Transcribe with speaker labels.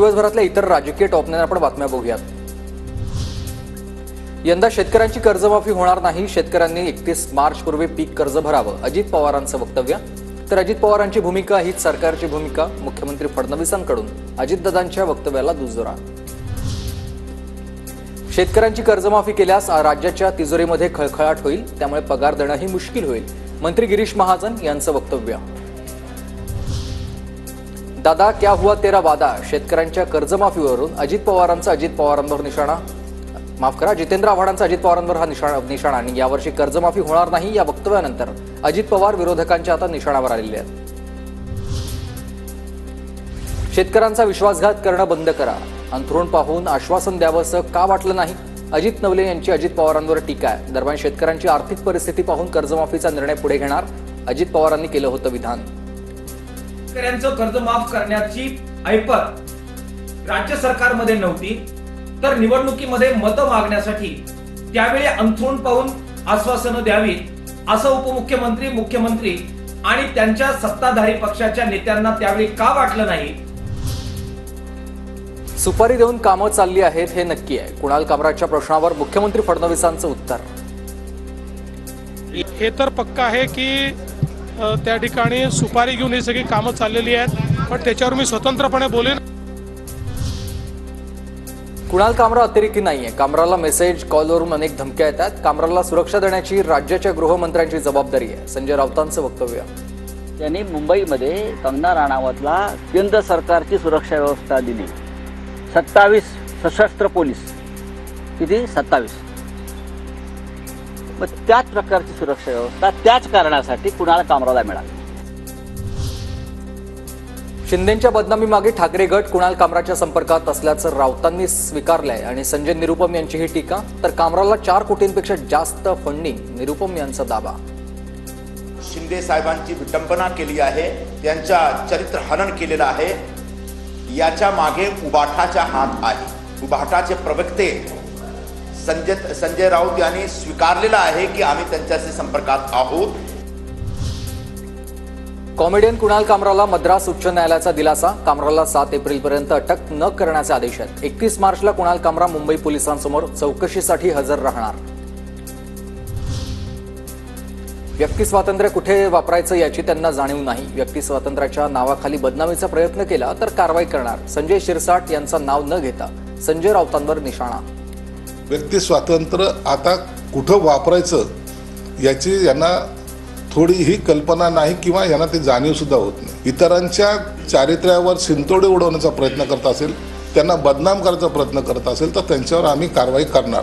Speaker 1: दिवसभरातल्या इतर राजकीय टॉपने आपण बातम्या बघूयात। यंदा शेतकऱ्यांची कर्जमाफी होणार नाही, शेतकऱ्यांनी 31 मार्च पूर्वी पीक कर्ज भरावं, अजित पवारांचं वक्तव्य। तर अजित पवारांची भूमिका हीच सरकारची भूमिका, मुख्यमंत्री फडणवीसांकडून अजितदादांच्या वक्तव्याला दुजोरा। शेतकऱ्यांची कर्जमाफी केल्यास राज्याच्या तिजोरीमध्ये खळखळाट होईल, त्यामुळे पगार देणंही मुश्किल होईल, मंत्री गिरीश महाजन यांचं वक्तव्य। दादा क्या हुआ तेरा वादा, शेतकऱ्यांच्या कर्जमाफीवरून अजित पवारांवर निशाणा, माफ करा, जितेंद्र आव्हाडांचा अजित पवारांवर हा निशाणा आणि यावर्षी कर्जमाफी होणार नाही या वक्तव्यानंतर अजित पवार विरोधकांच्या आता निशाणावर आलेले आहेत। शेतकऱ्यांचा विश्वासघात करणं बंद करा, अंथरूण पाहून आश्वासन द्यावंसं का वाटलं नाही, अजित नवले यांची अजित पवारांवर टीका आहे। दरम्यान शेतकऱ्यांची आर्थिक परिस्थिती पाहून कर्जमाफीचा निर्णय पुढे घेणार अजित पवारांनी केलं होतं विधान।
Speaker 2: शेतकऱ्यांचं कर्ज माफ करण्याची ऐपत राज्य सरकारमध्ये नव्हती, तर निवडणुकीमध्ये मतं मागण्यासाठी त्यावेळी अंथरूण पाहून आश्वासनं द्यावीत असं उपमुख्यमंत्री, मुख्यमंत्री आणि त्यांच्या सत्ताधारी पक्षाच्या नेत्यांना त्यावेळी का वाटलं नाही।
Speaker 1: सुपारी देऊन कामं चालली आहेत हे नक्की आहे, कुणाल कामराच्या प्रश्नावर मुख्यमंत्री फडणवीसांचं उत्तर।
Speaker 3: हे तर पक्का आहे की त्या ठिकाणी सुपारी घेऊन ही सगळी कामं चाललेली आहेत, पण त्याच्यावर मी स्वतंत्रपणे बोलेन।
Speaker 1: कुणाल कामरा अतिरेकी नाहीये, कामराला मेसेज कॉलवरून अनेक धमक्या येतात, कामराला सुरक्षा देण्याची राज्याच्या गृहमंत्र्यांची जबाबदारी आहे, संजय राऊतांचं वक्तव्य।
Speaker 4: त्यांनी मुंबईमध्ये कंगना राणावतला केंद्र सरकारची सुरक्षा व्यवस्था दिली, 27 सशस्त्र पोलीस, किती 27, मग त्याच प्रकारची सुरक्षा व्यवस्था त्याच कारणासाठी कुणाल कामराला मिळाली।
Speaker 1: शिंदेंच्या बदनामी मागे ठाकरे गट कुणाल कामराच्या संपर्कात असल्याचं राऊतांनी स्वीकारलंय आणि संजय निरुपम यांची ही टीका। तर कामराला 4 कोटींपेक्षा जास्त फंडिंग, निरुपम यांचा दावा।
Speaker 5: शिंदे साहेबांची विटंबना केली आहे, त्यांच्या चरित्र हनन केलेलं आहे, याच्या मागे उबाठाचा हात आहे। उबाठाचे प्रवक्ते संजय राऊत यांनी स्वीकारलेलं आहे की आम्ही त्यांच्याशी संपर्कात आहोत।
Speaker 1: कॉमेडियन कुणाल कामराला मद्रास उच्च न्यायालयाचा दिलासा, कामराला 7 एप्रिलपर्यंत अटक न करण्याचे आदेश आहेत। 31 मार्चला कुणाल कामरा मुंबई पोलिसांसमोर चौकशीसाठी हजर राहणार। व्यक्ती स्वातंत्र्य कुठे वापरायचं याची त्यांना जाणीव नाही, व्यक्ती स्वातंत्र्याच्या नावाखाली बदनामीचा प्रयत्न केला तर कारवाई करणार, संजय शिरसाट यांचं नाव न घेता संजय राऊतांवर निशाणा।
Speaker 6: व्यक्ती स्वातंत्र्य आता कुठं वापरायचं याची यांना थोडीही कल्पना नाही किंवा यांना ती जाणीव सुद्धा होत नाही। इतरांच्या चारित्र्यावर शिंतोडे उडवण्याचा प्रयत्न करत असेल, त्यांना बदनाम करायचा प्रयत्न करत असेल तर त्यांच्यावर आम्ही कारवाई करणार।